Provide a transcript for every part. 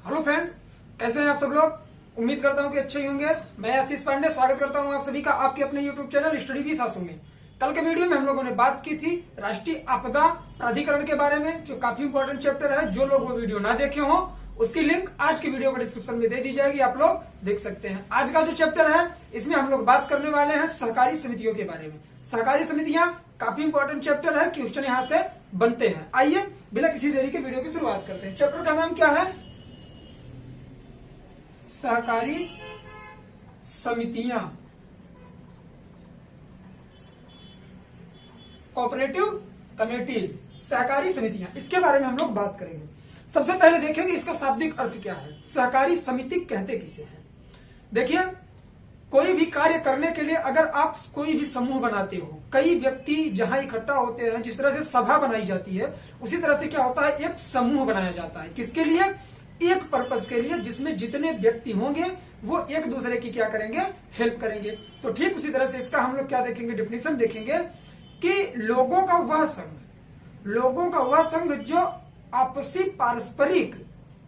Hello friends, कैसे हैं आप सब लोग। उम्मीद करता हूं कि अच्छे ही होंगे। मैं आशीष पांडे स्वागत करता हूं आप सभी का आपके अपने यूट्यूब चैनल स्टडी विद आशु में। कल के वीडियो में हम लोगों ने बात की थी राष्ट्रीय आपदा प्राधिकरण के बारे में, जो काफी इंपॉर्टेंट चैप्टर है। जो लोग वो वीडियो ना देखे हो उसकी लिंक आज की वीडियो के डिस्क्रिप्शन में दे दी जाएगी, आप लोग देख सकते हैं। आज का जो चैप्टर है इसमें हम लोग बात करने वाले हैं सहकारी समितियों के बारे में। सहकारी समितियां काफी इंपॉर्टेंट चैप्टर है, क्वेश्चन यहाँ से बनते हैं। आइए बिना किसी देरी के वीडियो की शुरुआत करते हैं। चैप्टर का नाम क्या है? सहकारी समितियां, कोऑपरेटिव कमेटीज, सहकारी समितियां, इसके बारे में हम लोग बात करेंगे। सबसे पहले देखेंगे इसका शाब्दिक अर्थ क्या है। सहकारी समिति कहते किसे हैं? देखिए, कोई भी कार्य करने के लिए अगर आप कोई भी समूह बनाते हो, कई व्यक्ति जहां इकट्ठा होते हैं, जिस तरह से सभा बनाई जाती है उसी तरह से क्या होता है, एक समूह बनाया जाता है। किसके लिए? एक पर्पस के लिए, जिसमें जितने व्यक्ति होंगे वो एक दूसरे की क्या करेंगे, हेल्प करेंगे। तो ठीक उसी तरह से इसका हम लोग क्या देखेंगे, डेफिनेशन देखेंगे कि लोगों का वह संघ जो आपसी पारस्परिक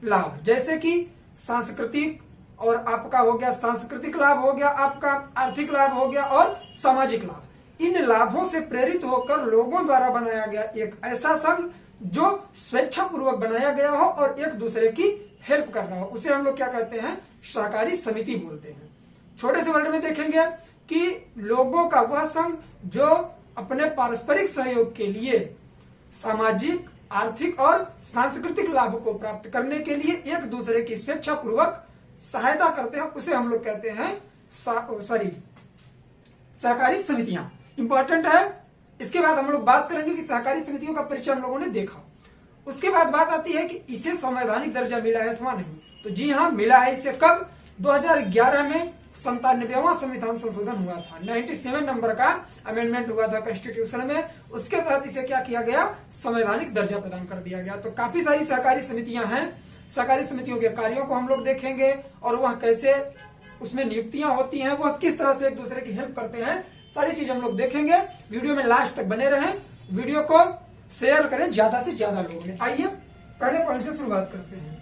लाभ, जैसे कि सांस्कृतिक, और आपका हो गया सांस्कृतिक लाभ, हो गया आपका आर्थिक लाभ, हो गया और सामाजिक लाभ, इन लाभों से प्रेरित होकर लोगों द्वारा बनाया गया एक ऐसा संघ जो स्वेच्छा पूर्वक बनाया गया हो और एक दूसरे की हेल्प कर रहा हो, उसे हम लोग क्या कहते हैं, सहकारी समिति बोलते हैं। छोटे से वर्ड में देखेंगे कि लोगों का वह संघ जो अपने पारस्परिक सहयोग के लिए सामाजिक, आर्थिक और सांस्कृतिक लाभ को प्राप्त करने के लिए एक दूसरे की स्वेच्छा पूर्वक सहायता करते हैं, उसे हम लोग कहते हैं सहकारी समितियां। इंपॉर्टेंट है। इसके बाद हम लोग बात करेंगे कि सहकारी समितियों का परिचय हम लोगों ने देखा। उसके बाद बात आती है कि इसे संवैधानिक दर्जा मिला है अथवा नहीं। तो जी हाँ, मिला है। इसे कब? 2011 में 97वां संविधान संशोधन हुआ था। 97 नंबर का अमेंडमेंट हुआ था कॉन्स्टिट्यूशन में। उसके तहत इसे क्या किया गया, संवैधानिक दर्जा प्रदान कर दिया गया। तो काफी सारी सहकारी समितियां हैं। सहकारी समितियों के कार्यों को हम लोग देखेंगे और वह कैसे उसमें नियुक्तियां होती हैं, वह किस तरह से एक दूसरे की हेल्प करते हैं, सारी चीज हम लोग देखेंगे। वीडियो में लास्ट तक बने रहें। वीडियो को शेयर करें ज्यादा से ज्यादा लोगों में। आइए पहले पॉइंट से शुरुआत करते हैं।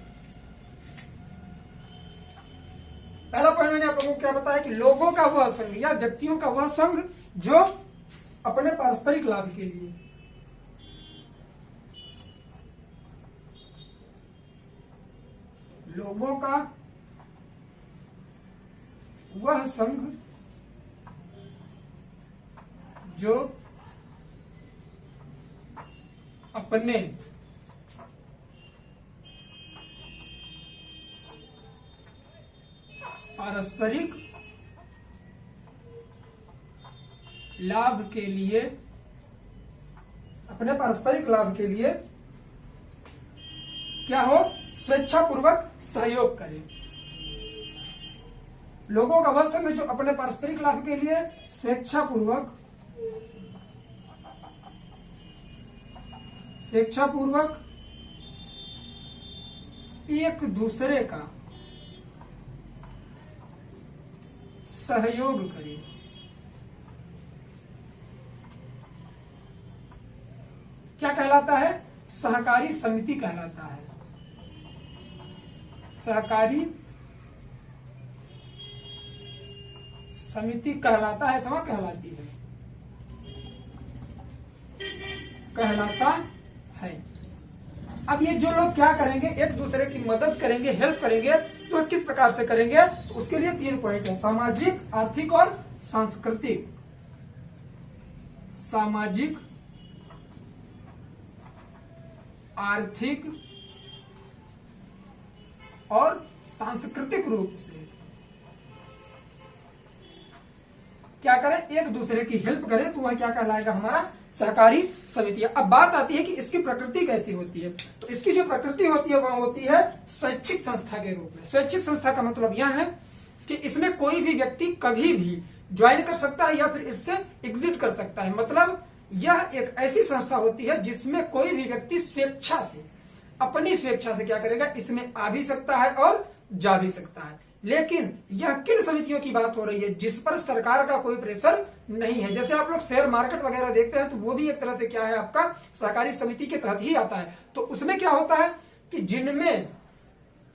पहला पॉइंट मैंने आप लोगों को क्या बताया कि लोगों का वह संघ या व्यक्तियों का वह संघ जो अपने पारस्परिक लाभ के लिए, लोगों का वह संघ जो अपने पारस्परिक लाभ के लिए, अपने पारस्परिक लाभ के लिए क्या हो, स्वेच्छा पूर्वक सहयोग करें। लोगों का वह संघ जो अपने पारस्परिक लाभ के लिए स्वेच्छा पूर्वक एक दूसरे का सहयोग करे। क्या कहलाता है? सहकारी समिति कहलाता है। सहकारी समिति कहलाता है, तो वह कहलाती है, कहलाता है। अब ये जो लोग क्या करेंगे, एक दूसरे की मदद करेंगे, हेल्प करेंगे, तो किस प्रकार से करेंगे, तो उसके लिए 3 पॉइंट है: सामाजिक, आर्थिक और सांस्कृतिक। सामाजिक, आर्थिक और सांस्कृतिक रूप से क्या करें, एक दूसरे की हेल्प करें, तो वह क्या कहलाएगा, हमारा सहकारी समिति। अब बात आती है कि इसकी प्रकृति कैसी होती है। तो इसकी जो प्रकृति होती है वह होती है स्वैच्छिक संस्था के रूप में। स्वैच्छिक संस्था का मतलब यह है कि इसमें कोई भी व्यक्ति कभी भी ज्वाइन कर सकता है या फिर इससे एग्जिट कर सकता है। मतलब यह एक ऐसी संस्था होती है जिसमें कोई भी व्यक्ति स्वेच्छा से, अपनी स्वेच्छा से क्या करेगा, इसमें आ भी सकता है और जा भी सकता है। लेकिन यह किन समितियों की बात हो रही है, जिस पर सरकार का कोई प्रेशर नहीं है। जैसे आप लोग शेयर मार्केट वगैरह देखते हैं तो वो भी एक तरह से क्या है, आपका सहकारी समिति के तहत ही आता है। तो उसमें क्या होता है कि जिनमें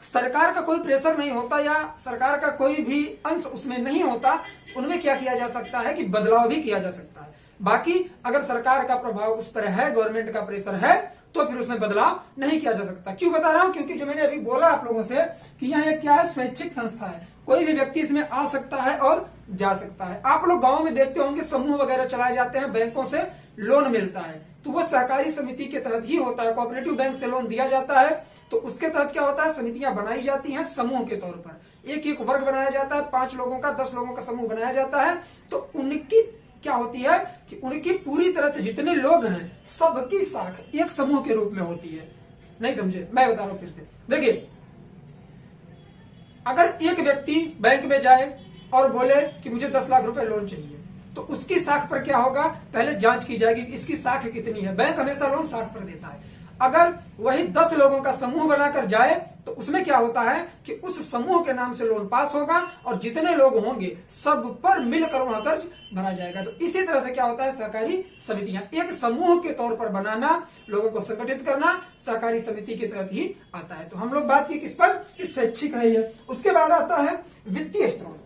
सरकार का कोई प्रेशर नहीं होता या सरकार का कोई भी अंश उसमें नहीं होता, उनमें क्या किया जा सकता है कि बदलाव भी किया जा सकता है। बाकी अगर सरकार का प्रभाव उस पर है, गवर्नमेंट का प्रेशर है, तो फिर उसमें बदलाव नहीं किया जा सकता। क्यों बता रहा हूं? क्योंकि जो मैंने अभी बोला आप लोगों से कि यहाँ एक क्या है, स्वैच्छिक संस्था है, कोई भी व्यक्ति इसमें आ सकता है और जा सकता है। आप लोग गांव में देखते होंगे समूह वगैरह चलाए जाते हैं, बैंकों से लोन मिलता है, तो वो सहकारी समिति के तहत ही होता है। कोऑपरेटिव बैंक से लोन दिया जाता है, तो उसके तहत क्या होता है, समितियां बनाई जाती हैं समूह के तौर पर। एक एक वर्ग बनाया जाता है, 5 लोगों का, 10 लोगों का समूह बनाया जाता है। तो उनकी क्या होती है कि उनकी पूरी तरह से जितने लोग हैं सबकी साख एक समूह के रूप में होती है। नहीं समझे? मैं बता रहा हूं फिर से। देखिए, अगर एक व्यक्ति बैंक में जाए और बोले कि मुझे 10 लाख रुपए लोन चाहिए, तो उसकी साख पर क्या होगा, पहले जांच की जाएगी इसकी साख कितनी है। बैंक हमेशा लोन साख पर देता है। अगर वही 10 लोगों का समूह बनाकर जाए, तो उसमें क्या होता है कि उस समूह के नाम से लोन पास होगा और जितने लोग होंगे सब पर मिलकर वहां कर्ज भरा जाएगा। तो इसी तरह से क्या होता है, सहकारी समितियां एक समूह के तौर पर बनाना, लोगों को संगठित करना, सहकारी समिति के तहत ही आता है। तो हम लोग बात की किस पर, स्वैच्छिक है ये। उसके बाद आता है वित्तीय स्रोत।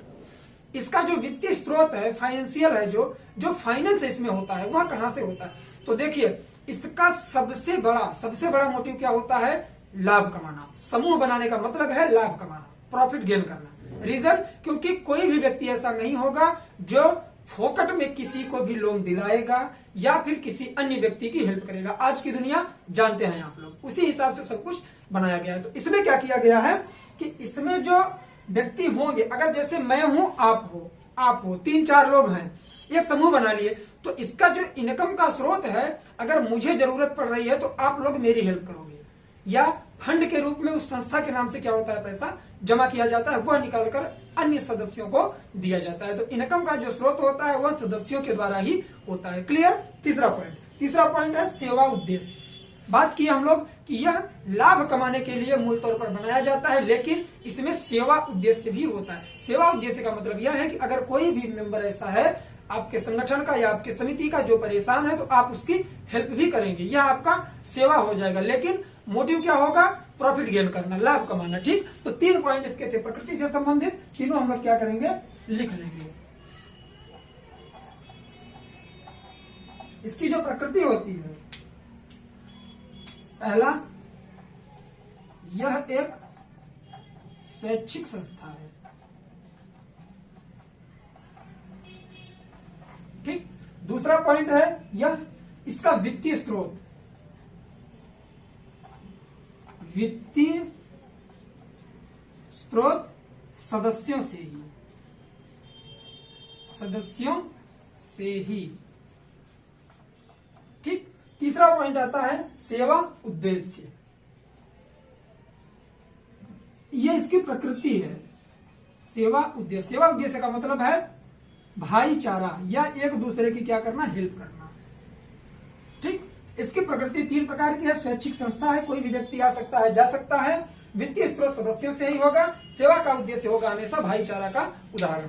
इसका जो वित्तीय स्रोत है, फाइनेंशियल है, जो फाइनेंस इसमें होता है, वह कहां से होता है? तो देखिए, इसका सबसे बड़ा मोटिव क्या होता है, लाभ कमाना। समूह बनाने का मतलब है लाभ कमाना, प्रॉफिट गेन करना। रीजन, क्योंकि कोई भी व्यक्ति ऐसा नहीं होगा जो फोकट में किसी को भी लोन दिलाएगा या फिर किसी अन्य व्यक्ति की हेल्प करेगा। आज की दुनिया जानते हैं आप लोग, उसी हिसाब से सब कुछ बनाया गया है। तो इसमें क्या किया गया है कि इसमें जो व्यक्ति होंगे, अगर जैसे मैं हूं, आप हो 3-4 लोग हैं, एक समूह बना लिए, तो इसका जो इनकम का स्रोत है, अगर मुझे जरूरत पड़ रही है तो आप लोग मेरी हेल्प करोगे, या फंड के रूप में उस संस्था के नाम से क्या होता है, पैसा जमा किया जाता है, वह निकालकर अन्य सदस्यों को दिया जाता है। तो इनकम का जो स्रोत होता है वह सदस्यों के द्वारा ही होता है। क्लियर? तीसरा पॉइंट है सेवा उद्देश्य। बात की हम लोग कि यह लाभ कमाने के लिए मूल तौर पर बनाया जाता है, लेकिन इसमें सेवा उद्देश्य भी होता है। सेवा उद्देश्य का मतलब यह है कि अगर कोई भी मेंबर ऐसा है आपके संगठन का या आपके समिति का जो परेशान है, तो आप उसकी हेल्प भी करेंगे, यह आपका सेवा हो जाएगा। लेकिन मोटिव क्या होगा, प्रॉफिट गेन करना, लाभ कमाना। ठीक, तो 3 पॉइंट इसके थे प्रकृति से संबंधित, तीनों हम लोग क्या करेंगे, लिख लेंगे। इसकी जो प्रकृति होती है, पहला, यह एक स्वैच्छिक संस्था है। ठीक, दूसरा पॉइंट है यह इसका वित्तीय स्रोत, सदस्यों से ही। ठीक, तीसरा पॉइंट आता है सेवा उद्देश्य। यह इसकी प्रकृति है, सेवा उद्देश्य का मतलब है भाईचारा या एक दूसरे की क्या करना, हेल्प करना। ठीक, इसकी प्रकृति 3 प्रकार की है। स्वैच्छिक संस्था है, कोई भी व्यक्ति आ सकता है, जा सकता है। वित्तीय स्रोत सदस्यों से ही होगा। सेवा का उद्देश्य होगा हमेशा भाईचारा का उदाहरण।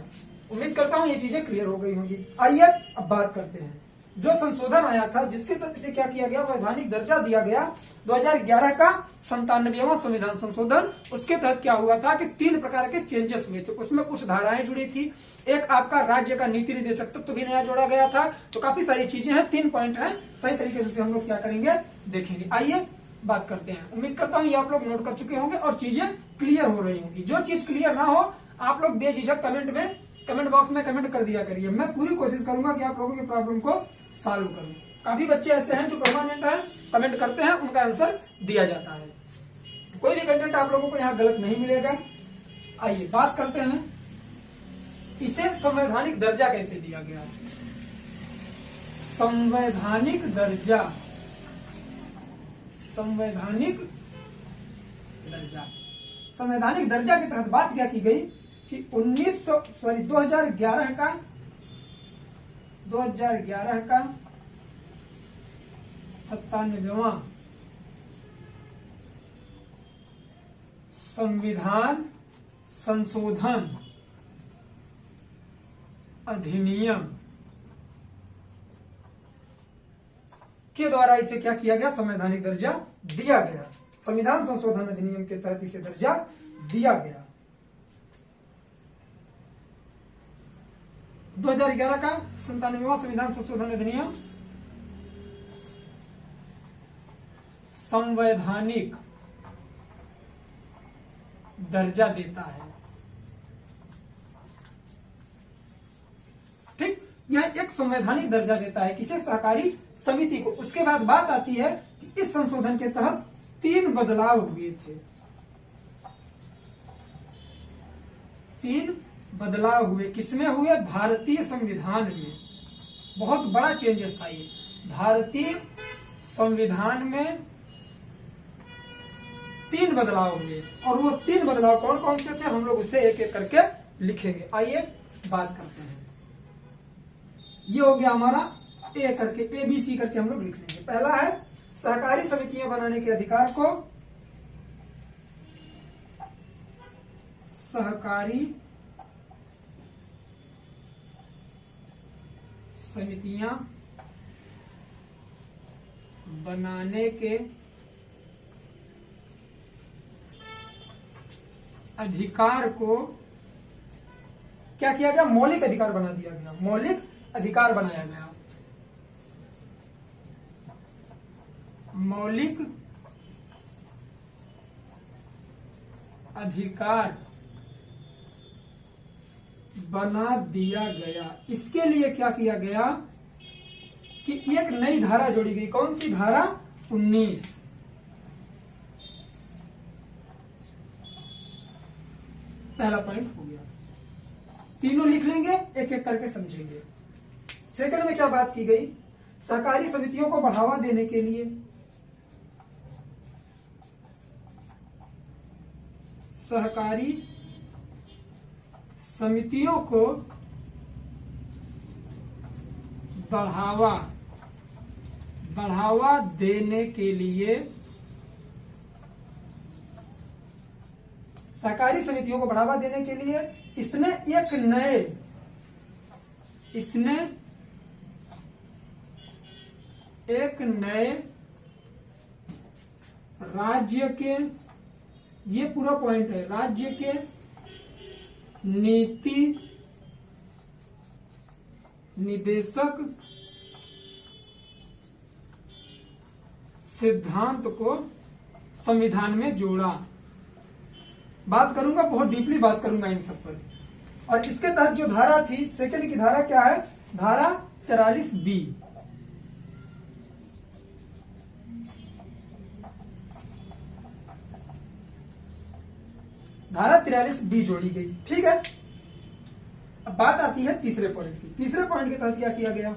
उम्मीद करता हूं ये चीजें क्लियर हो गई होंगी। आइए अब बात करते हैं जो संशोधन आया था, जिसके तहत इसे क्या किया गया, वैधानिक दर्जा दिया गया। 2011 का 97वां संविधान संशोधन, उसके तहत क्या हुआ था कि 3 प्रकार के चेंजेस हुए थे। उसमें कुछ धाराएं जुड़ी थी, एक आपका राज्य का नीति निर्देशक तत्व भी नया जोड़ा गया था। तो काफी सारी चीजें हैं, 3 पॉइंट हैं, सही तरीके से हम लोग क्या करेंगे, देखेंगे। आइए बात करते हैं। उम्मीद करता हूं ये आप लोग नोट कर चुके होंगे और चीजें क्लियर हो रही होंगी। जो चीज क्लियर ना हो, आप लोग बेझिझक कमेंट बॉक्स में कमेंट कर दिया करिए। मैं पूरी कोशिश करूंगा कि आप लोगों की प्रॉब्लम को सॉल्व करूं। काफी बच्चे ऐसे हैं जो परमानेंट है, कमेंट करते हैं, उनका आंसर दिया जाता है। कोई भी कंटेंट आप लोगों को यहाँ गलत नहीं मिलेगा। आइए बात करते हैं, इसे संवैधानिक दर्जा कैसे दिया गया। संवैधानिक दर्जा के तहत बात क्या की गई कि 2011 का 97वां संविधान संशोधन अधिनियम के द्वारा इसे क्या किया गया, संवैधानिक दर्जा दिया गया। संविधान संशोधन अधिनियम के तहत इसे दर्जा दिया गया। 2011 का 97वां संविधान संशोधन अधिनियम संवैधानिक दर्जा देता है। ठीक, यह एक संवैधानिक दर्जा देता है किसे? सहकारी समिति को। उसके बाद बात आती है कि इस संशोधन के तहत 3 बदलाव हुए थे। 3 बदलाव हुए, किसमें हुए? भारतीय संविधान में। बहुत बड़ा चेंजेस था ये। भारतीय संविधान में 3 बदलाव हुए, और वो 3 बदलाव कौन कौन से थे हम लोग उसे एक एक करके लिखेंगे। आइए बात करते हैं। ये हो गया हमारा ए करके, ABC करके हम लोग लिख लेंगे। पहला है सहकारी समितियां बनाने के अधिकार को सहकारी समितियां बनाने के अधिकार को क्या किया गया? मौलिक अधिकार बना दिया गया। मौलिक अधिकार बनाया गया। मौलिक अधिकार बना दिया गया। इसके लिए क्या किया गया कि एक नई धारा जोड़ी गई। कौन सी धारा? 19। पहला पॉइंट हो गया। तीनों लिख लेंगे, एक एक करके समझेंगे। सेकंड में क्या बात की गई? सहकारी समितियों को बढ़ावा देने के लिए सहकारी समितियों को बढ़ावा देने के लिए सहकारी समितियों को बढ़ावा देने के लिए इसने एक नए राज्य के, ये पूरा पॉइंट है, राज्य के नीति निदेशक सिद्धांत को संविधान में जोड़ा। बात करूंगा, बहुत डीपली बात करूंगा इन सब पर। और इसके तहत जो धारा थी, सेकंड की धारा क्या है? धारा 43B। धारा 43B जोड़ी गई। ठीक है, अब बात आती है तीसरे पॉइंट की। तीसरे पॉइंट के तहत क्या किया गया?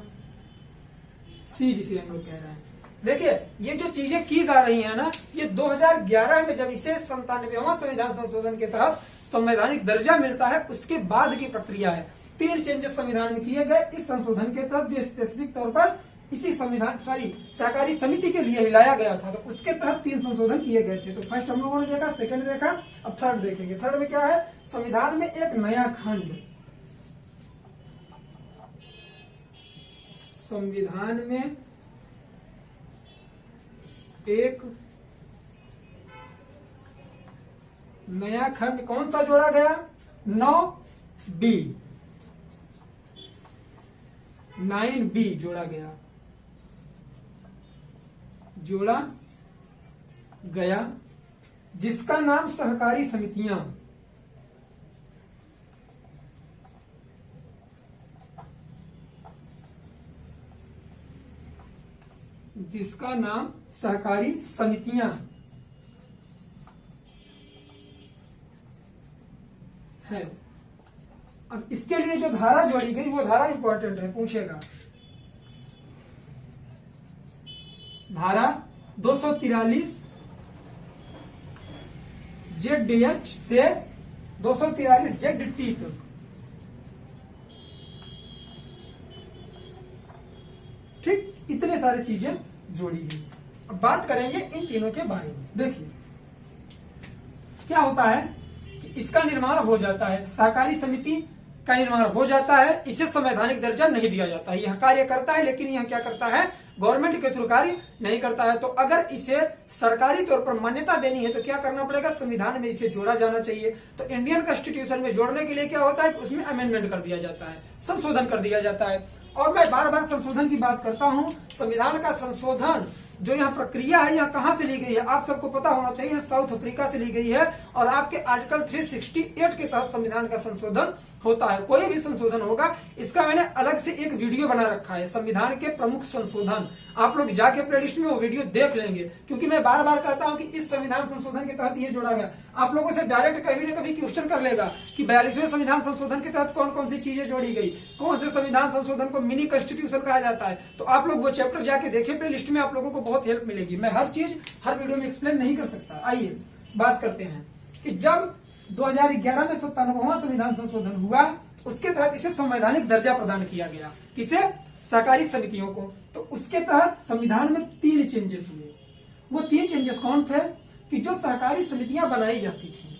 C जिसे हम लोग कह रहे हैं। देखिए, ये जो चीजें की जा रही है ना, ये 2011 में जब इसे 97वां संविधान संशोधन के तहत संवैधानिक दर्जा मिलता है, उसके बाद की प्रक्रिया है। 3 चेंजेस संविधान में किए गए इस संशोधन के तहत, जो स्पेसिफिक तौर पर इसी सहकारी समिति के लिए हिलाया गया था। तो उसके तहत 3 संशोधन किए गए थे। तो फर्स्ट हम लोगों ने देखा, सेकंड देखा, अब थर्ड देखेंगे। थर्ड में क्या है? संविधान में एक नया खंड, संविधान में एक नया खंड कौन सा जोड़ा गया? 9B 9B जोड़ा गया, जिसका नाम सहकारी समितियां, जिसका नाम सहकारी समितियां है। अब इसके लिए जो धारा जोड़ी गई वो धारा इंपॉर्टेंट है, पूछेगा। धारा 243 ZH से 243 ZT तक। ठीक, इतने सारी चीजें जोड़ी गई। अब बात करेंगे इन तीनों के बारे में। देखिए क्या होता है कि इसका निर्माण हो जाता है, सहकारी समिति का निर्माण हो जाता है, इसे संवैधानिक दर्जा नहीं दिया जाता है। यह कार्य करता है, लेकिन यह क्या करता है? गवर्नमेंट के थ्रू कार्य नहीं करता है। तो अगर इसे सरकारी तौर पर मान्यता देनी है तो क्या करना पड़ेगा, संविधान में इसे जोड़ा जाना चाहिए। तो इंडियन कॉन्स्टिट्यूशन में जोड़ने के लिए क्या होता है, उसमें अमेंडमेंट कर दिया जाता है, संशोधन कर दिया जाता है। और मैं बार बार संशोधन की बात करता हूं, संविधान का संशोधन जो यहाँ प्रक्रिया है, यहाँ कहां से ली गई है आप सबको पता होना चाहिए, साउथ अफ्रीका से ली गई है। और आपके आर्टिकल 368 के तहत संविधान का संशोधन होता है। कोई भी संशोधन होगा, इसका मैंने अलग से एक वीडियो बना रखा है, संविधान के प्रमुख संशोधन। आप लोग जाके प्लेलिस्ट में वो वीडियो देख लेंगे, क्योंकि मैं बार बार कहता हूं कि इस संविधान संशोधन के तहत ये जोड़ा गया। आप लोगों से डायरेक्ट कभी न कभी क्वेश्चन कर लेगा कि 42वें संविधान संशोधन के तहत कौन कौन सी चीजें जोड़ी गई, कौन से संविधान संशोधन को मिनी कॉन्स्टिट्यूशन कहा जाता है। तो आप लोग वो चैप्टर जाके देखें, प्लेलिस्ट में आप लोगों को बहुत हेल्प मिलेगी। मैं हर चीज हर वीडियो में एक्सप्लेन नहीं कर सकता। आइए बात करते हैं कि जब 2011 में 97वां संविधान संशोधन हुआ, उसके तहत इसे संवैधानिक दर्जा प्रदान किया गया। किसे, सहकारी समितियों को। तो उसके तहत संविधान में 3 चेंजेस हुए। वो 3 चेंजेस कौन थे कि जो सहकारी समितियां बनाई जाती थी,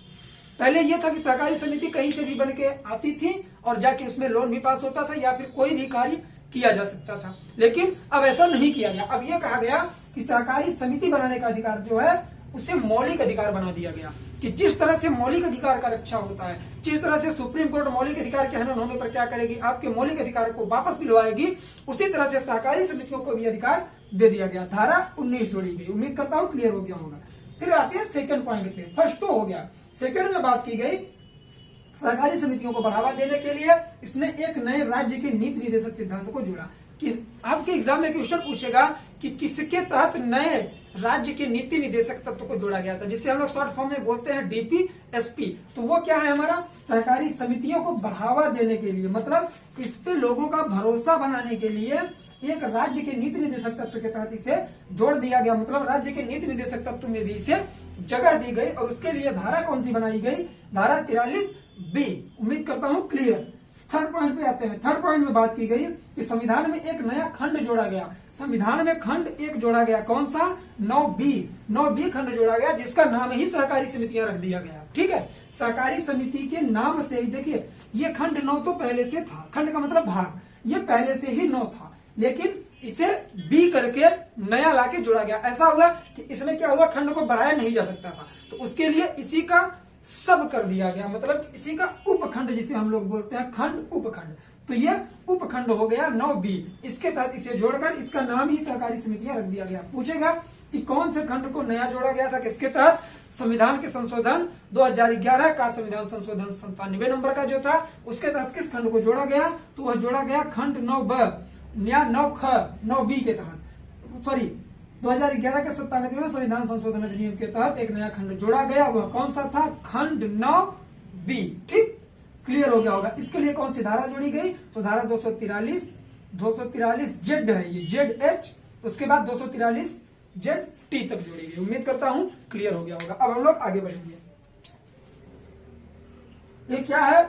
पहले यह था कि सहकारी समिति कहीं से भी बन के आती थी और जाके उसमें लोन भी पास होता था या फिर कोई भी कार्य किया जा सकता था। लेकिन अब ऐसा नहीं किया गया। अब यह कहा गया कि सहकारी समिति बनाने का अधिकार जो है उसे मौलिक अधिकार बना दिया गया, कि जिस तरह से मौलिक अधिकार का रक्षा होता है, जिस तरह से सुप्रीम कोर्ट मौलिक अधिकार के हनन होने पर क्या करेगी, आपके मौलिक अधिकार को वापस दिलवाएगी, उसी तरह से सहकारी समितियों को भी अधिकार दे दिया गया। धारा 19 जोड़ी गई। उम्मीद करता हूं क्लियर हो गया होगा। फिर आते हैं सेकंड पॉइंट पे। फर्स्ट तो हो गया, सेकंड में बात की गई सहकारी समितियों को बढ़ावा देने के लिए इसने एक नए राज्य के नीति निर्देशक सिद्धांत को जोड़ा। आपके एग्जाम में क्वेश्चन पूछेगा कि किसके तहत नए राज्य के नीति निर्देशक तत्व को जोड़ा गया था, जिसे हम लोग शॉर्ट फॉर्म में बोलते हैं डीपीएसपी। तो वो क्या है, हमारा सहकारी समितियों को बढ़ावा देने के लिए, मतलब इस पे लोगों का भरोसा बनाने के लिए एक राज्य के नीति निर्देशक तत्व के तहत इसे जोड़ दिया गया। मतलब राज्य के नीति निर्देशक तत्व में भी इसे जगह दी गई। और उसके लिए धारा कौन सी बनाई गई, धारा 43B। उम्मीद करता हूं क्लियर। थर्ड पॉइंट पे आते हैं। थर्ड पॉइंट में बात की गई कि संविधान में एक नया खंड जोड़ा गया। संविधान में खंड एक जोड़ा गया, कौन सा, 9B खंड जोड़ा गया, जिसका नाम ही सहकारी समितियां रख दिया गया। ठीक है, सहकारी समिति के नाम से ही देखिए, ये खंड 9 तो पहले से था, खंड का मतलब भाग, ये पहले से ही 9 था, लेकिन इसे बी करके नया लाके जोड़ा गया। ऐसा हुआ कि इसमें क्या हुआ, खंड को बढ़ाया नहीं जा सकता था, तो उसके लिए इसी का सब कर दिया गया, मतलब इसी का उपखंड जिसे हम लोग बोलते हैं खंड उपखंड। तो ये उपखंड हो गया 9B। इसके तहत इसे जोड़कर इसका नाम ही सहकारी समितियां रख दिया गया। पूछेगा कि कौन से खंड को नया जोड़ा गया था, किसके तहत, संविधान के संशोधन 2011 का संविधान संशोधन 97 नंबर का जो था, उसके तहत किस खंड को जोड़ा गया, तो वह जोड़ा गया खंड 9B या 9B के तहत, सॉरी 2011 के 97वें संविधान संशोधन अधिनियम के तहत एक नया खंड जोड़ा गया। वह कौन सा था, खंड 9B। ठीक, क्लियर हो गया होगा। इसके लिए कौन सी धारा जोड़ी गई, तो धारा 243 Z है, ये ZH, उसके बाद 243 ZT तक जोड़ी गई। उम्मीद करता हूं क्लियर हो गया होगा। अब हम लोग आगे बढ़ेंगे। ये क्या है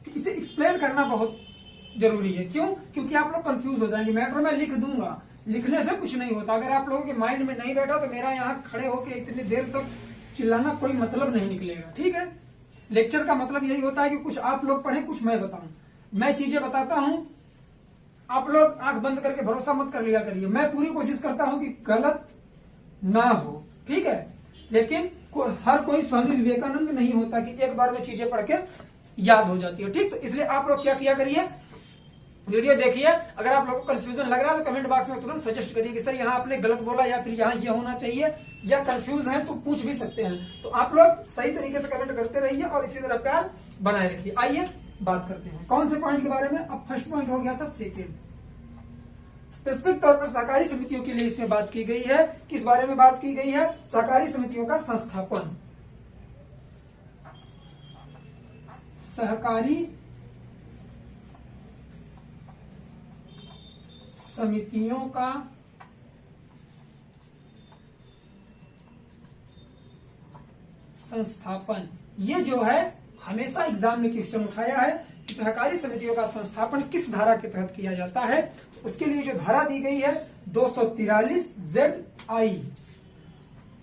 कि इसे एक्सप्लेन करना बहुत जरूरी है। क्यों, क्योंकि आप लोग कंफ्यूज हो जाएंगे। मैटर में लिख दूंगा, लिखने से कुछ नहीं होता। अगर आप लोगों के माइंड में नहीं बैठा तो मेरा यहाँ खड़े होके इतनी देर तक चिल्लाना कोई मतलब नहीं निकलेगा। ठीक है, लेक्चर का मतलब यही होता है कि कुछ आप लोग पढ़ें, कुछ मैं बताऊं। मैं चीजें बताता हूं, आप लोग आंख बंद करके भरोसा मत कर लिया करिए। मैं पूरी कोशिश करता हूं कि गलत ना हो, ठीक है, लेकिन हर कोई स्वामी विवेकानंद नहीं होता कि एक बार में चीजें पढ़ के याद हो जाती है। ठीक, तो इसलिए आप लोग क्या किया करिए, वीडियो देखिए। अगर आप लोगों को कंफ्यूजन लग रहा है तो कमेंट बॉक्स में तुरंत सजेस्ट करिए कि सर यहाँ आपने गलत बोला या फिर यहाँ ये होना चाहिए, या कंफ्यूज हैं तो पूछ भी सकते हैं। तो आप लोग सही तरीके से कमेंट करते रहिए और इसी तरह प्यार बनाए रखिए। आइए बात करते हैं कौन से पॉइंट के बारे में। अब फर्स्ट पॉइंट हो गया था सेकेंड, स्पेसिफिक तौर पर सहकारी समितियों के लिए इसमें बात की गई है। किस बारे में बात की गई है, सहकारी समितियों का संस्थापन। सहकारी समितियों का संस्थापन, ये जो है हमेशा एग्जाम में क्वेश्चन उठाया है कि सहकारी समितियों का संस्थापन किस धारा के तहत किया जाता है। उसके लिए जो धारा दी गई है 243 ZI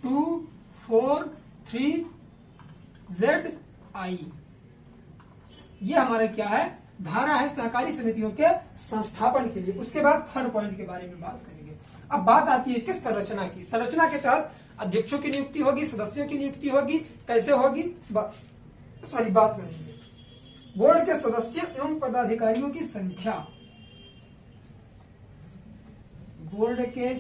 243 ZI, ये हमारा क्या है, धारा है सहकारी समितियों के संस्थापन के लिए। उसके बाद थर्ड पॉइंट के बारे में बात करेंगे। अब बात आती है इसके संरचना की। संरचना के तहत अध्यक्षों की नियुक्ति होगी, सदस्यों की नियुक्ति होगी, कैसे होगी सारी बात करेंगे। बोर्ड के सदस्य एवं पदाधिकारियों की संख्या, बोर्ड के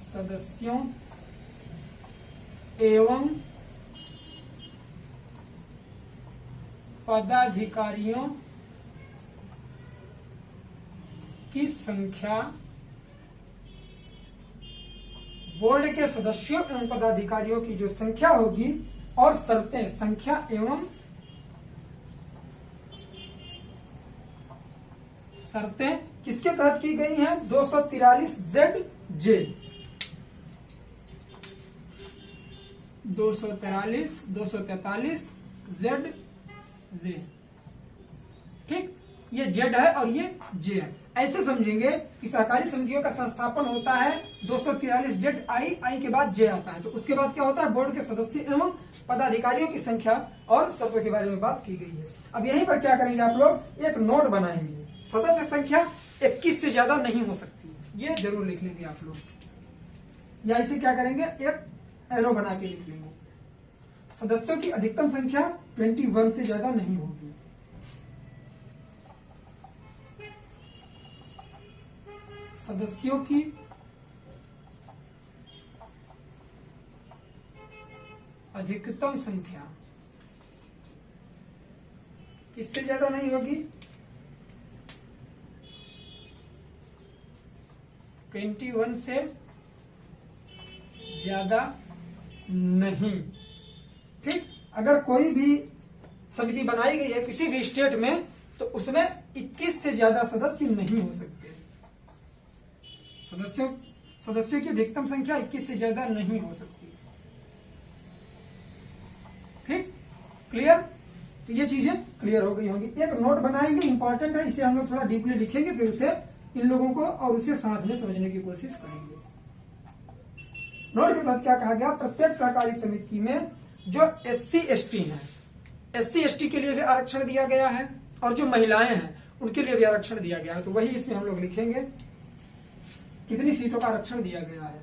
सदस्यों एवं पदाधिकारियों की संख्या, बोर्ड के सदस्यों एवं पदाधिकारियों की जो संख्या होगी और शर्तें, संख्या एवं शर्तें किसके तहत की गई हैं? 243 ZJ 243 ZJ, ठीक, ये Z है और ये J है। ऐसे समझेंगे कि सहकारी समितियों का संस्थापन होता है 243 ZI के बाद J आता है, तो उसके बाद क्या होता है? बोर्ड के सदस्य एवं पदाधिकारियों की संख्या और शर्तों के बारे में बात की गई है। अब यहीं पर क्या करेंगे आप लोग? एक नोट बनाएंगे। सदस्य संख्या 21 से ज्यादा नहीं हो सकती, ये जरूर लिख लेंगे आप लोग, या इसे क्या करेंगे? एक एरो बना के लिख लेंगे। सदस्यों की अधिकतम संख्या 21 से ज्यादा नहीं होगी। सदस्यों की अधिकतम संख्या किससे ज्यादा नहीं होगी? 21 से ज्यादा नहीं, ठीक। अगर कोई भी समिति बनाई गई है किसी भी स्टेट में, तो उसमें 21 से ज्यादा सदस्य नहीं हो सकते। सदस्यों की अधिकतम संख्या 21 से ज्यादा नहीं हो सकती, ठीक, क्लियर? तो ये चीजें क्लियर हो गई होंगी। एक नोट बनाएंगे, इंपॉर्टेंट है, इसे हम लोग थोड़ा डीपली लिखेंगे, फिर उसे इन लोगों को और उसे साथ में समझने की कोशिश करेंगे। नोट के बाद क्या कहा गया? प्रत्येक सहकारी समिति में जो SC ST है, SC ST के लिए भी आरक्षण दिया गया है और जो महिलाएं हैं उनके लिए भी आरक्षण दिया गया है, तो वही इसमें हम लोग लिखेंगे कितनी सीटों का आरक्षण दिया गया है।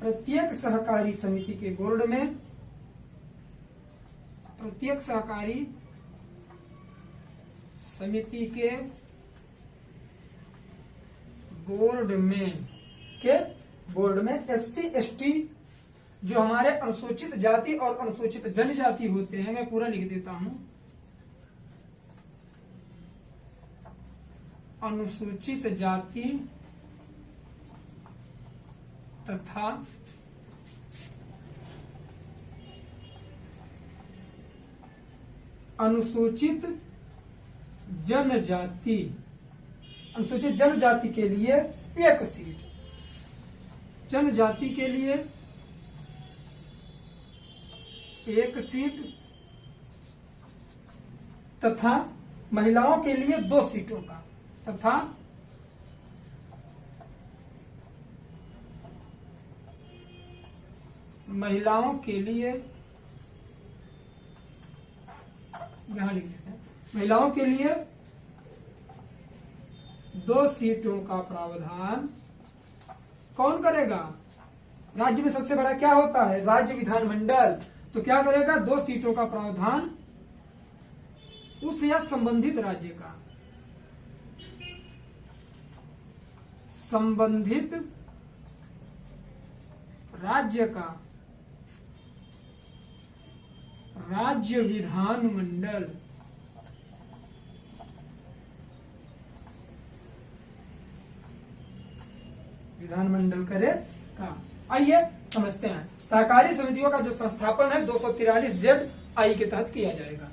प्रत्येक सहकारी समिति के बोर्ड में, प्रत्येक सहकारी समिति के बोर्ड में SC ST जो हमारे अनुसूचित जाति और अनुसूचित जनजाति होते हैं, मैं पूरा लिख देता हूं, अनुसूचित जाति तथा अनुसूचित जनजाति, अनुसूचित जनजाति के लिए 1 सीट, जनजाति के लिए 1 सीट तथा महिलाओं के लिए 2 सीटों का, तथा महिलाओं के लिए, यहां लिख देते हैं, महिलाओं के लिए 2 सीटों का प्रावधान कौन करेगा? राज्य में सबसे बड़ा क्या होता है? राज्य विधानमंडल। तो क्या करेगा? 2 सीटों का प्रावधान उस या संबंधित राज्य का, संबंधित राज्य का राज्य विधानमंडल करेगा। आइए समझते हैं। सहकारी समितियों का जो संस्थापन है 243 ZI के तहत किया जाएगा।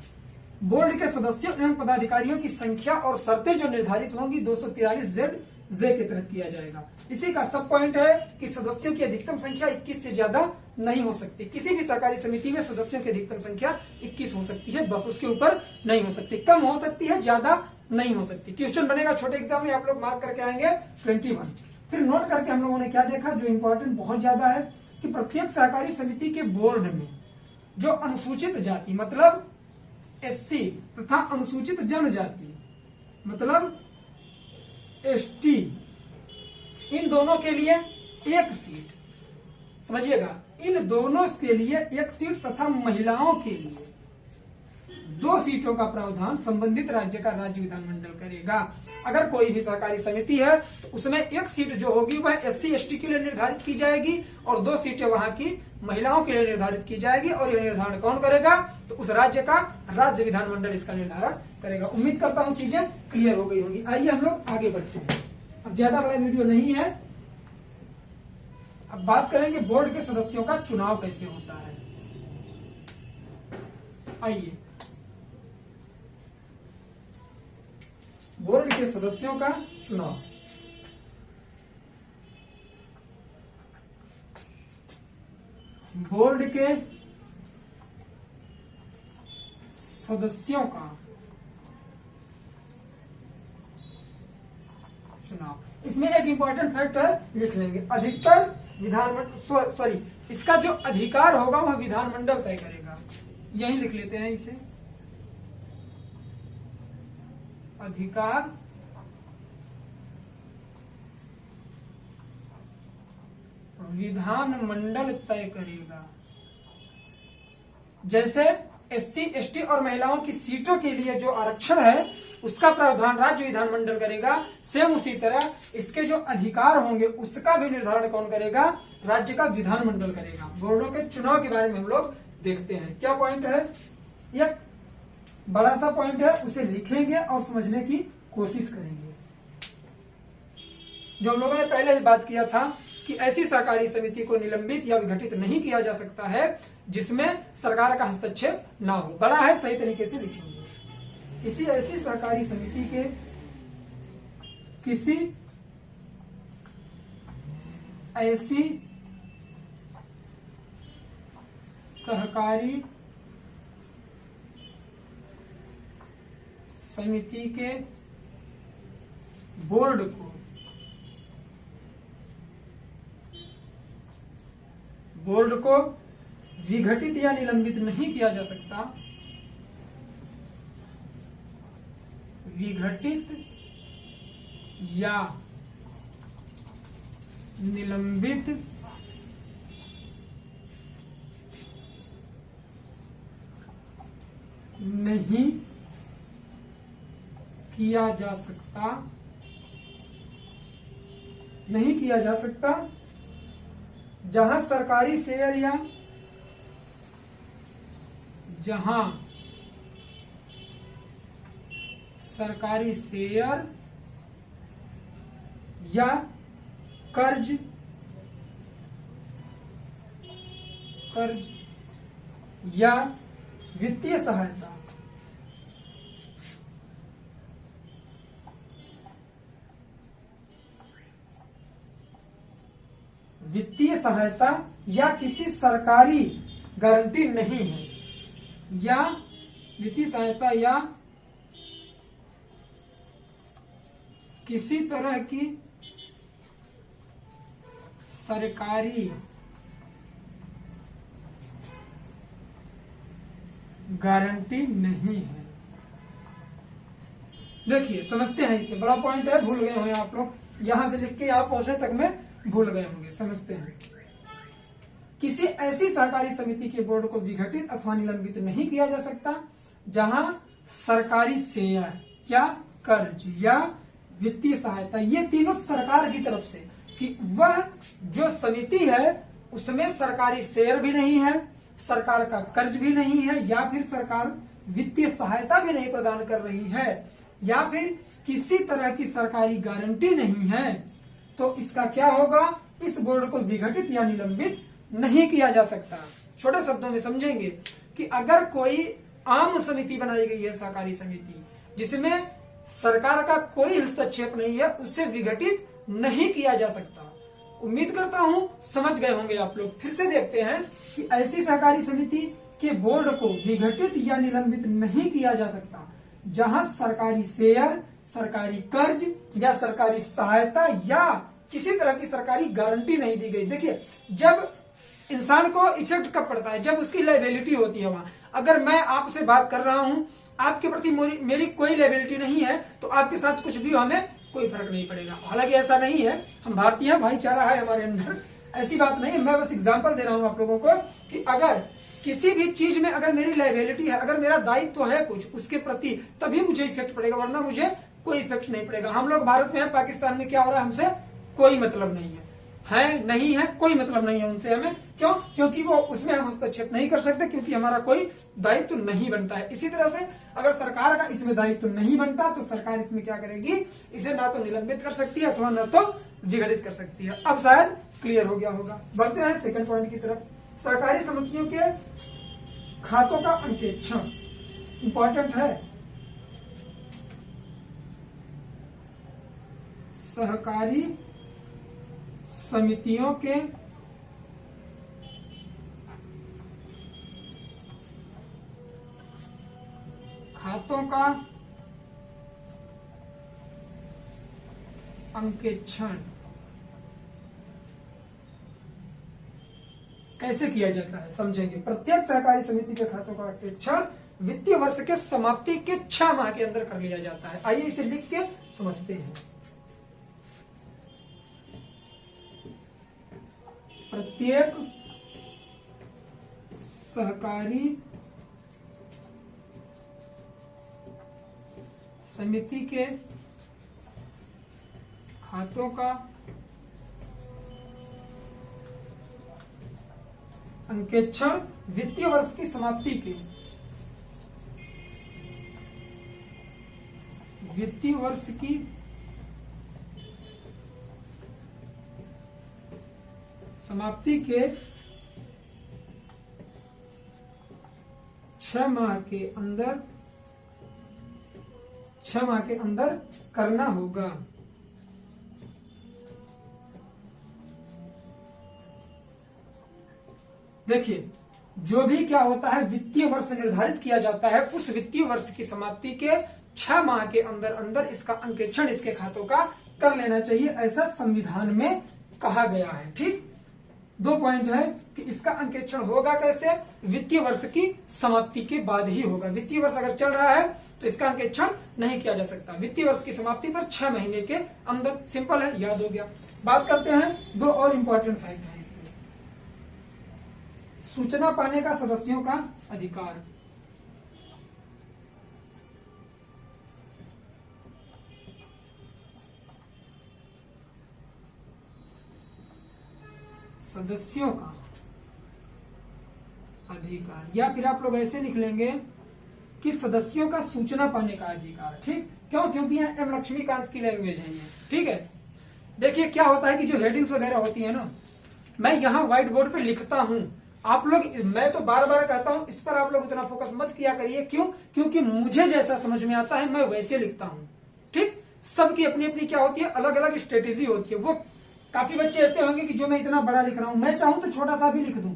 बोर्ड के सदस्यों एवं पदाधिकारियों की संख्या और शर्तें जो निर्धारित होंगी 243 ZJ के तहत किया जाएगा। इसी का सब पॉइंट है कि सदस्यों की अधिकतम संख्या 21 से ज्यादा नहीं हो सकती। किसी भी सहकारी समिति में सदस्यों की अधिकतम संख्या 21 हो सकती है, बस उसके ऊपर नहीं हो सकती। कम हो सकती है, ज्यादा नहीं हो सकती। क्वेश्चन बनेगा छोटे एग्जाम में, आप लोग मार्क करके आएंगे 21। फिर नोट करके हम लोगों ने क्या देखा जो इंपॉर्टेंट बहुत ज्यादा है कि प्रत्येक सहकारी समिति के बोर्ड में जो अनुसूचित जाति मतलब SC तथा अनुसूचित जनजाति मतलब ST, इन दोनों के लिए एक सीट, समझिएगा, इन दोनों के लिए एक सीट तथा महिलाओं के लिए 2 सीटों का प्रावधान संबंधित राज्य का राज्य विधानमंडल करेगा। अगर कोई भी सहकारी समिति है तो उसमें एक सीट जो होगी वह SC ST के लिए निर्धारित की जाएगी और 2 सीटें वहां की महिलाओं के लिए निर्धारित की जाएगी। और यह निर्धारण कौन करेगा? तो उस राज्य का राज्य विधानमंडल इसका निर्धारण करेगा। उम्मीद करता हूं चीजें क्लियर हो गई होंगी। आइए हम लोग आगे बढ़ते हैं। अब ज्यादा बड़ा वीडियो नहीं है। अब बात करेंगे बोर्ड के सदस्यों का चुनाव कैसे होता है। आइए, बोर्ड के सदस्यों का चुनाव। बोर्ड के सदस्यों का चुनाव, इसमें एक इंपॉर्टेंट फैक्ट है, लिख लेंगे। अधिकतर विधानमंडल, सॉरी, इसका जो अधिकार होगा वह विधानमंडल तय करेगा। यही लिख लेते हैं इसे। अधिकार विधानमंडल तय करेगा। जैसे SC ST और महिलाओं की सीटों के लिए जो आरक्षण है उसका प्रावधान राज्य विधानमंडल करेगा, सेम उसी तरह इसके जो अधिकार होंगे उसका भी निर्धारण कौन करेगा? राज्य का विधानमंडल करेगा। बोर्डों के चुनाव के बारे में हम लोग देखते हैं। क्या पॉइंट है? एक बड़ा सा पॉइंट है, उसे लिखेंगे और समझने की कोशिश करेंगे। जो हम लोगों ने पहले ही बात किया था कि ऐसी सहकारी समिति को निलंबित या विघटित नहीं किया जा सकता है जिसमें सरकार का हस्तक्षेप ना हो। बड़ा है, सही तरीके से लिखेंगे। इसी ऐसी सहकारी समिति के किसी ऐसी सहकारी समिति के बोर्ड को विघटित या निलंबित नहीं किया जा सकता। विघटित या निलंबित नहीं किया जा सकता, जहां सरकारी शेयर या कर्ज या वित्तीय सहायता या किसी सरकारी गारंटी नहीं है, या वित्तीय सहायता या किसी तरह की सरकारी गारंटी नहीं है। देखिए, समझते हैं इसे। बड़ा पॉइंट है, भूल गए होंगे आप लोग। यहां से लिख के यहां पहुंचने तक में भूल गए होंगे। समझते हैं। किसी ऐसी सहकारी समिति के बोर्ड को विघटित अथवा निलंबित नहीं किया जा सकता जहां सरकारी शेयर या कर्ज या वित्तीय सहायता, ये तीनों सरकार की तरफ से, कि वह जो समिति है उसमें सरकारी शेयर भी नहीं है, सरकार का कर्ज भी नहीं है, या फिर सरकार वित्तीय सहायता भी नहीं प्रदान कर रही है, या फिर किसी तरह की सरकारी गारंटी नहीं है, तो इसका क्या होगा? इस बोर्ड को विघटित या निलंबित नहीं किया जा सकता। छोटे शब्दों में समझेंगे कि अगर कोई आम समिति बनाई गई है, सहकारी समिति, जिसमें सरकार का कोई हस्तक्षेप नहीं है, उससे विघटित नहीं किया जा सकता। उम्मीद करता हूं समझ गए होंगे आप लोग। फिर से देखते हैं कि ऐसी सहकारी समिति के बोर्ड को विघटित या निलंबित नहीं किया जा सकता जहां सरकारी शेयर, सरकारी कर्ज या सरकारी सहायता या किसी तरह की सरकारी गारंटी नहीं दी गई। देखिए, जब इंसान को इफेक्ट कब पड़ता है? जब उसकी लायबिलिटी होती है वहां। अगर मैं आपसे बात कर रहा हूं, आपके प्रति मेरी कोई लायबिलिटी नहीं है, तो आपके साथ कुछ भी हमें कोई फर्क नहीं पड़ेगा। हालांकि ऐसा नहीं है, हम भारतीय भाईचारा है हमारे अंदर, ऐसी बात नहीं है। मैं बस एग्जांपल दे रहा हूं आप लोगों को कि अगर किसी भी चीज में अगर मेरी लायबिलिटी है, अगर मेरा दायित्व है कुछ उसके प्रति, तभी मुझे इफेक्ट पड़ेगा, वरना मुझे कोई इफेक्ट नहीं पड़ेगा। हम लोग भारत में हैं, पाकिस्तान में क्या हो रहा है हमसे कोई मतलब नहीं है नहीं है, कोई मतलब नहीं है उनसे हमें। क्यों? क्योंकि वो उसमें हम हस्तक्षेप नहीं कर सकते, क्योंकि हमारा कोई दायित्व नहीं बनता है। इसी तरह से अगर सरकार का इसमें दायित्व नहीं बनता तो सरकार इसमें क्या करेगी, इसे ना तो निलंबित कर सकती है अथवा ना तो विघटित कर सकती है। अब शायद क्लियर हो गया होगा। बढ़ते हैं सेकंड पॉइंट की तरफ। सहकारी समितियों के खातों का अंकेक्षण इंपॉर्टेंट है। सहकारी समितियों के खातों का अंकेक्षण कैसे किया जाता है समझेंगे। प्रत्येक सहकारी समिति के खातों का अंकेक्षण वित्तीय वर्ष के समाप्ति के 6 माह के अंदर कर लिया जाता है। आइए इसे लिख के समझते हैं। प्रत्येक सहकारी समिति के खातों का अंकेक्षण वित्तीय वर्ष की समाप्ति के वित्तीय वर्ष की समाप्ति के 6 माह के अंदर करना होगा। देखिए, जो भी क्या होता है वित्तीय वर्ष निर्धारित किया जाता है, उस वित्तीय वर्ष की समाप्ति के 6 माह के अंदर इसका अंकेक्षण इसके खातों का कर लेना चाहिए, ऐसा संविधान में कहा गया है। ठीक, 2 पॉइंट है कि इसका अंकेक्षण होगा कैसे, वित्तीय वर्ष की समाप्ति के बाद ही होगा। वित्तीय वर्ष अगर चल रहा है तो इसका अंकेक्षण नहीं किया जा सकता। वित्तीय वर्ष की समाप्ति पर 6 महीने के अंदर। सिंपल है, याद हो गया। बात करते हैं 2 और इंपॉर्टेंट फैक्ट है इसमें। सूचना पाने का सदस्यों का अधिकार। सदस्यों का अधिकार, या फिर आप लोग ऐसे लिख लेंगे कि सदस्यों का सूचना पाने का अधिकार। ठीक, क्यों? क्योंकि यहाँ एम लक्ष्मीकांत की लैंग्वेज है ये। ठीक है, देखिए क्या होता है कि जो हेडिंग्स वगैरह होती है ना, मैं यहाँ व्हाइट बोर्ड पे लिखता हूँ, आप लोग, मैं तो बार बार कहता हूँ, इस पर आप लोग उतना फोकस मत किया करिए। क्यों? क्योंकि मुझे जैसा समझ में आता है मैं वैसे लिखता हूँ। ठीक, सबकी अपनी अपनी क्या होती है, अलग अलग स्ट्रेटेजी होती है। वो काफी बच्चे ऐसे होंगे कि जो मैं इतना बड़ा लिख रहा हूं, मैं चाहूं तो छोटा सा भी लिख दूं,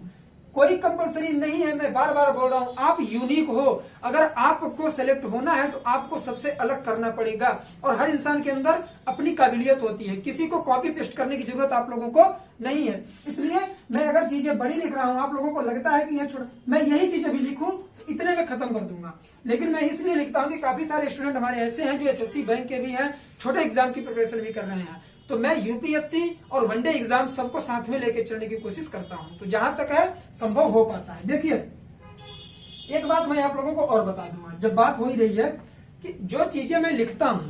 कोई कंपलसरी नहीं है। मैं बार बार बोल रहा हूं, आप यूनिक हो। अगर आपको सेलेक्ट होना है तो आपको सबसे अलग करना पड़ेगा। और हर इंसान के अंदर अपनी काबिलियत होती है, किसी को कॉपी पेस्ट करने की जरूरत आप लोगों को नहीं है। इसलिए मैं अगर चीजें बड़ी लिख रहा हूं, आप लोगों को लगता है कि यह छोटा, मैं यही चीज अभी लिखूं तो इतने में खत्म कर दूंगा। लेकिन मैं इसलिए लिखता हूं कि काफी सारे स्टूडेंट हमारे ऐसे हैं जो एसएससी बैंक के भी हैं, छोटे एग्जाम की प्रिपरेशन भी कर रहे हैं। तो मैं यूपीएससी और वनडे एग्जाम सबको साथ में लेके चलने की कोशिश करता हूं, तो जहां तक है संभव हो पाता है। देखिए, एक बात मैं आप लोगों को और बता दूंगा, जब बात हो ही रही है कि जो चीजें मैं लिखता हूं,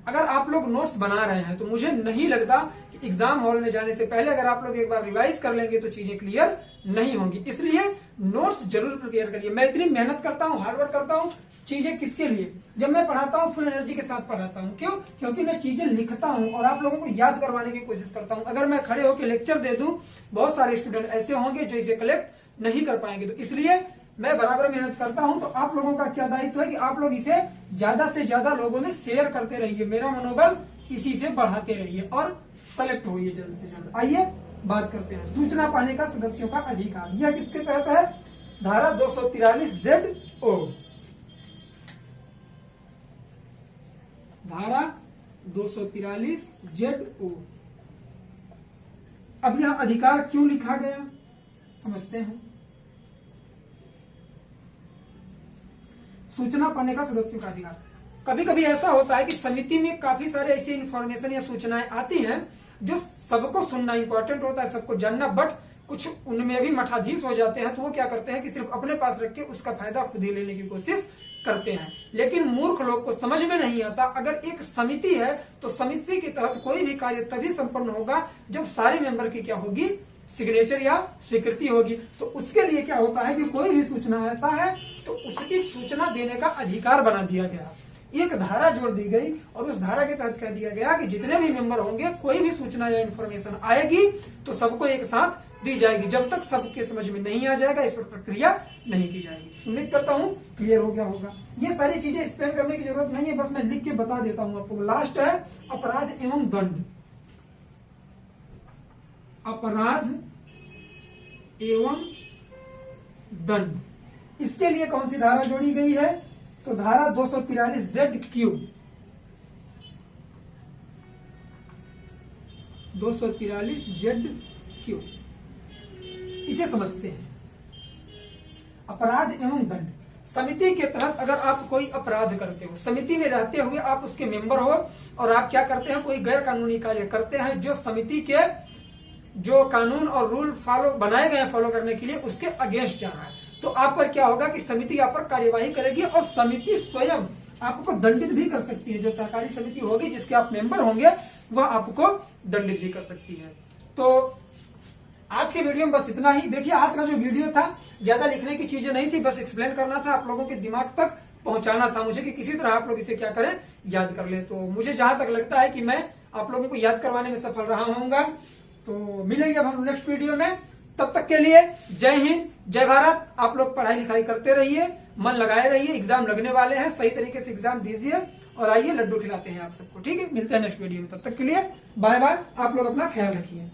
अगर आप लोग नोट्स बना रहे हैं तो मुझे नहीं लगता कि एग्जाम हॉल में जाने से पहले अगर आप लोग एक बार रिवाइज कर लेंगे तो चीजें क्लियर नहीं होंगी। इसलिए नोट्स जरूर प्रिपेयर करिए। मैं इतनी मेहनत करता हूं, हार्डवर्क करता हूं, चीजें किसके लिए, जब मैं पढ़ाता हूं फुल एनर्जी के साथ पढ़ाता हूं। क्यों? क्योंकि मैं चीजें लिखता हूं और आप लोगों को याद करवाने की कोशिश करता हूं। अगर मैं खड़े होकर लेक्चर दे दूं, बहुत सारे स्टूडेंट ऐसे होंगे जो इसे कलेक्ट नहीं कर पाएंगे। तो इसलिए मैं बराबर मेहनत करता हूं। तो आप लोगों का क्या दायित्व है कि आप लोग इसे ज्यादा से ज्यादा लोगों में शेयर करते रहिए, मेरा मनोबल इसी से बढ़ाते रहिए और सेलेक्ट होइए जल्द से जल्द। आइए बात करते हैं सूचना पाने का सदस्यों का अधिकार। यह किसके तहत है? धारा 243ZO। धारा 243ZO। अब यह अधिकार क्यों लिखा गया समझते हैं। सूचना पाने का सदस्यों का अधिकार। कभी कभी ऐसा होता है कि समिति में काफी सारे ऐसी इंफॉर्मेशन या सूचनाएं आती हैं जो सबको सुनना इंपॉर्टेंट होता है, सबको जानना, बट कुछ उनमें भी मठाधीश हो जाते हैं, तो वो क्या करते हैं कि सिर्फ अपने पास रख के उसका फायदा खुद ही लेने की कोशिश करते हैं। लेकिन मूर्ख लोग को समझ में नहीं आता, अगर एक समिति है तो समिति के तहत कोई भी कार्य तभी संपन्न होगा जब सारे मेंबर की क्या होगी, सिग्नेचर या स्वीकृति होगी। तो उसके लिए क्या होता है कि कोई भी सूचना आता है तो उसकी सूचना देने का अधिकार बना दिया गया, एक धारा जोड़ दी गई और उस धारा के तहत कह दिया गया कि जितने भी मेंबर होंगे कोई भी सूचना या इंफॉर्मेशन आएगी तो सबको एक साथ दी जाएगी, जब तक सबके समझ में नहीं आ जाएगा इस पर प्रक्रिया नहीं की जाएगी। उम्मीद करता हूं क्लियर हो गया होगा। ये सारी चीजें एक्सप्लेन करने की जरूरत नहीं है, बस मैं लिख के बता देता हूं आपको। लास्ट है अपराध एवं दंड। अपराध एवं दंड, इसके लिए कौन सी धारा जोड़ी गई है, तो धारा 243ZQ 243ZQ, इसे समझते हैं। अपराध एवं दंड, समिति के तहत अगर आप कोई अपराध करते हो, समिति में रहते हुए आप उसके मेंबर हो और आप क्या करते हैं, कोई गैर कानूनी कार्य करते हैं जो समिति के जो कानून और रूल फॉलो बनाए गए हैं फॉलो करने के लिए उसके अगेंस्ट जा रहा है, तो आप पर क्या होगा कि समिति आप पर कार्यवाही करेगी और समिति स्वयं आपको दंडित भी कर सकती है। जो सहकारी समिति होगी जिसके आप मेंबर होंगे वह आपको दंडित भी कर सकती है। तो आज के वीडियो में बस इतना ही। देखिए आज का जो वीडियो था ज्यादा लिखने की चीजें नहीं थी, बस एक्सप्लेन करना था, आप लोगों के दिमाग तक पहुंचाना था मुझे कि किसी तरह आप लोग इसे क्या करें, याद कर ले। तो मुझे जहां तक लगता है कि मैं आप लोगों को याद करवाने में सफल रहा होऊंगा। तो मिलेंगे अब हम नेक्स्ट वीडियो में, तब तक के लिए जय हिंद जय भारत। आप लोग पढ़ाई लिखाई करते रहिए, मन लगाए रहिए, एग्जाम लगने वाले हैं, सही तरीके से एग्जाम दीजिए और आइए लड्डू खिलाते हैं आप सबको। ठीक है, मिलते हैं नेक्स्ट वीडियो में, तब तक के लिए बाय बाय। आप लोग अपना ख्याल रखिए।